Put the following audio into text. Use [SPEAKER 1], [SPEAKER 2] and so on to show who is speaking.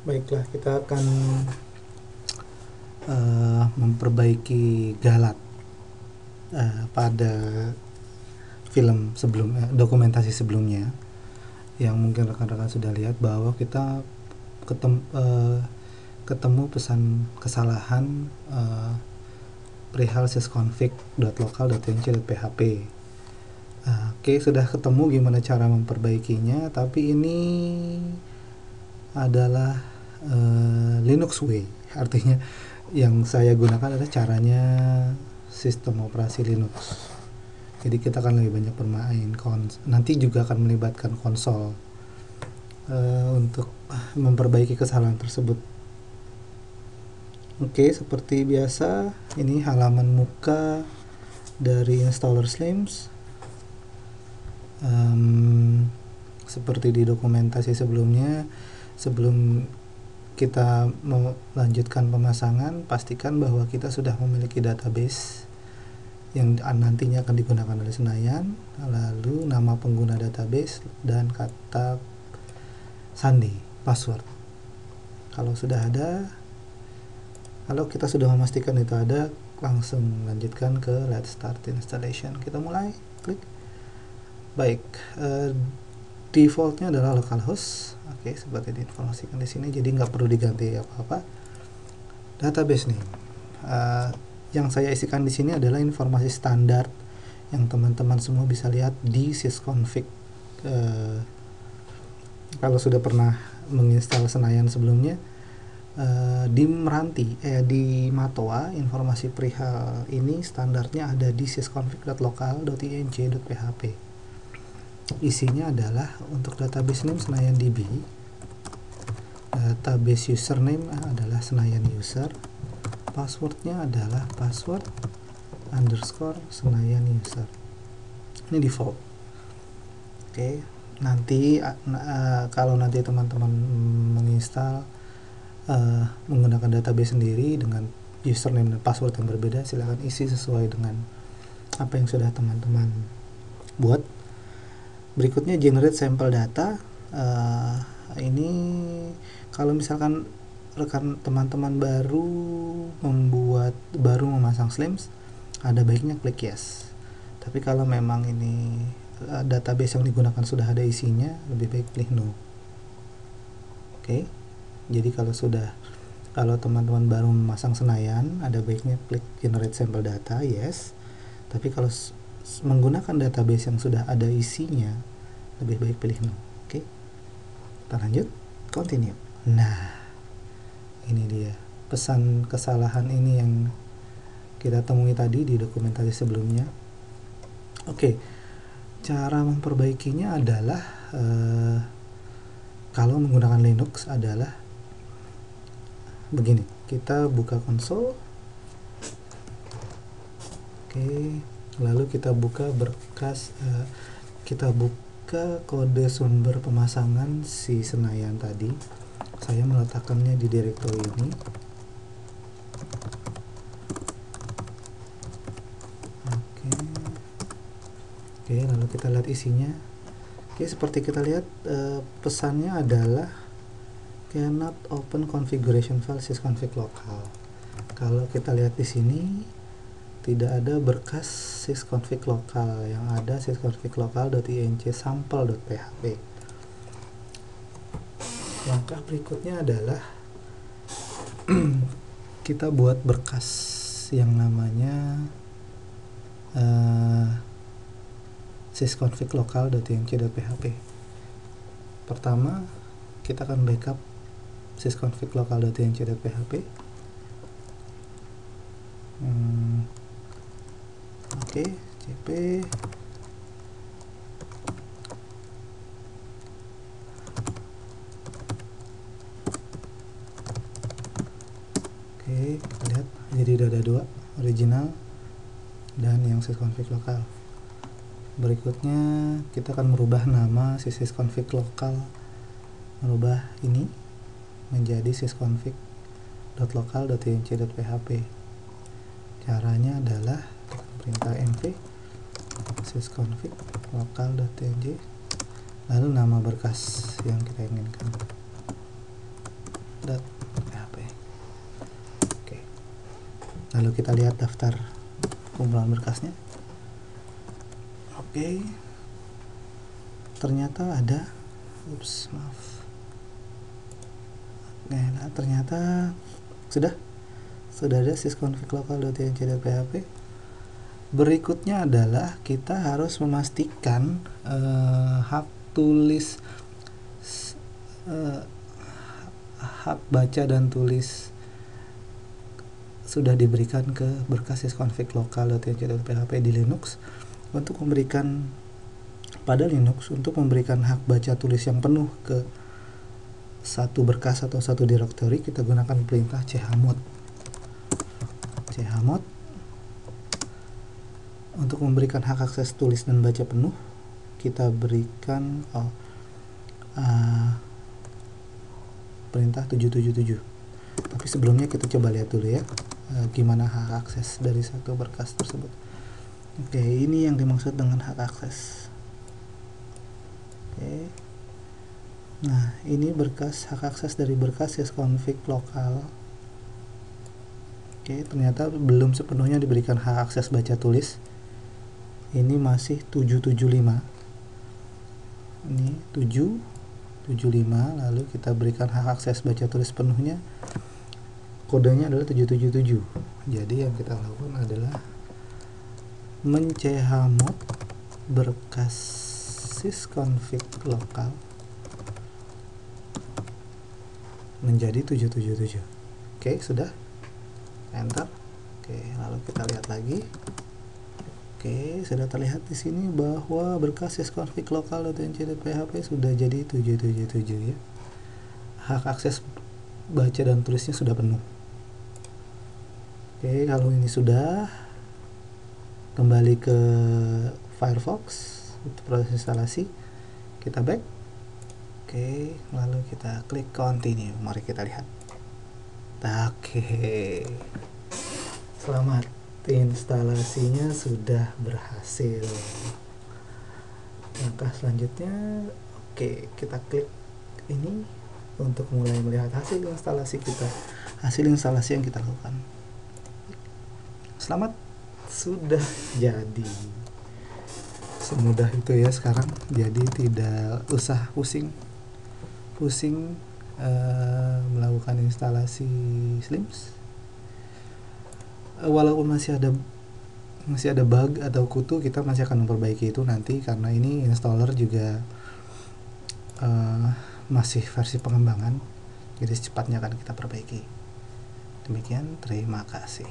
[SPEAKER 1] Baiklah, kita akan memperbaiki galat pada film dokumentasi sebelumnya, yang mungkin rekan-rekan sudah lihat bahwa kita ketemu pesan kesalahan perihal sysconfig.local.tnc.php. Oke, sudah ketemu gimana cara memperbaikinya, tapi ini adalah Linux way, artinya yang saya gunakan adalah caranya sistem operasi Linux. Jadi kita akan lebih banyak bermain nanti juga akan melibatkan konsol untuk memperbaiki kesalahan tersebut. Oke, seperti biasa, ini halaman muka dari installer Slims. Seperti di dokumentasi sebelumnya, sebelum kita melanjutkan pemasangan, pastikan bahwa kita sudah memiliki database yang nantinya akan digunakan oleh Senayan, lalu nama pengguna database dan kata sandi, password. Kalau kita sudah memastikan itu ada, langsung lanjutkan ke let's start installation. Kita mulai, klik. Baik, defaultnya adalah localhost. Oke, seperti diinformasikan di sini, jadi nggak perlu diganti apa-apa. Database nih, yang saya isikan di sini adalah informasi standar yang teman-teman semua bisa lihat di sysconfig. Kalau sudah pernah menginstal Senayan sebelumnya, di Matoa, informasi perihal ini standarnya ada di sysconfig.local.inc.php. Isinya adalah untuk database name Senayan DB, database username adalah Senayan user, passwordnya adalah password _ Senayan user. Ini default. Oke, nanti kalau nanti teman-teman menginstal menggunakan database sendiri dengan username dan password yang berbeda, silakan isi sesuai dengan apa yang sudah teman-teman buat. Berikutnya generate sampel data. Ini kalau misalkan rekan teman-teman baru memasang Slims, ada baiknya klik yes. Tapi kalau memang ini database yang digunakan sudah ada isinya, lebih baik klik no. Oke. Jadi kalau teman-teman baru memasang Senayan, ada baiknya klik generate sampel data yes. Tapi kalau menggunakan database yang sudah ada isinya, lebih baik pilih no. Oke, kita lanjut, continue. Nah, ini dia pesan kesalahan ini yang kita temui tadi di dokumentasi sebelumnya. Oke, cara memperbaikinya adalah kalau menggunakan Linux adalah begini. Kita buka konsol. Oke, lalu kita buka berkas, kita buka kode sumber pemasangan si Senayan tadi. Saya meletakkannya di direktori ini. Oke, lalu kita lihat isinya. Oke, seperti kita lihat pesannya adalah cannot open configuration file sysconfig local. Kalau kita lihat di sini, tidak ada berkas sysconfig lokal, yang ada sysconfig local.inc sample.php. Langkah berikutnya adalah kita buat berkas yang namanya sysconfig local.inc.php. Pertama, kita akan backup sysconfig local.inc.php. Oke, cp Oke, kita lihat jadi ada dua, original dan yang sysconfig lokal. Berikutnya kita akan merubah nama sysconfig lokal, merubah ini menjadi sysconfig.local.inc.php. Caranya adalah perintah mv sysconfig local.inc, lalu nama berkas yang kita inginkan .php. Oke. Lalu kita lihat daftar kumpulan berkasnya. Oke. Ternyata ada maaf. Nah, ternyata sudah ada sysconfig local.inc.php. Berikutnya adalah kita harus memastikan hak baca dan tulis sudah diberikan ke berkas sysconfig local.inc.php di Linux untuk memberikan hak baca tulis yang penuh ke satu berkas atau satu directory. Kita gunakan perintah chmod untuk memberikan hak akses tulis dan baca penuh. Kita berikan perintah 777. Tapi sebelumnya kita coba lihat dulu ya gimana hak akses dari satu berkas tersebut. Oke, ini yang dimaksud dengan hak akses. Oke. Nah, ini hak akses dari berkas sysconfig lokal. Oke, ternyata belum sepenuhnya diberikan hak akses baca tulis. Ini masih 775. Ini 775, lalu kita berikan hak akses baca tulis penuhnya. Kodenya adalah 777. Jadi yang kita lakukan adalah men-chmod berkas sysconfig lokal menjadi 777. Oke, sudah. Enter. Oke, lalu kita lihat lagi. Oke, sudah terlihat di sini bahwa berkas sysconfig local.inc.php sudah jadi 777 ya. Hak akses baca dan tulisnya sudah penuh. Oke, kalau ini sudah, kembali ke Firefox untuk proses instalasi. Kita back. Oke, lalu kita klik continue. Mari kita lihat. Oke, selamat, instalasinya sudah berhasil. Langkah selanjutnya, oke, kita klik ini untuk mulai melihat hasil instalasi kita, hasil instalasi yang kita lakukan. Selamat, sudah jadi. Semudah itu ya sekarang, jadi tidak usah pusing melakukan instalasi Slims. Walaupun masih ada bug atau kutu, kita masih akan memperbaiki itu nanti, karena ini installer juga masih versi pengembangan, jadi secepatnya akan kita perbaiki. Demikian, terima kasih.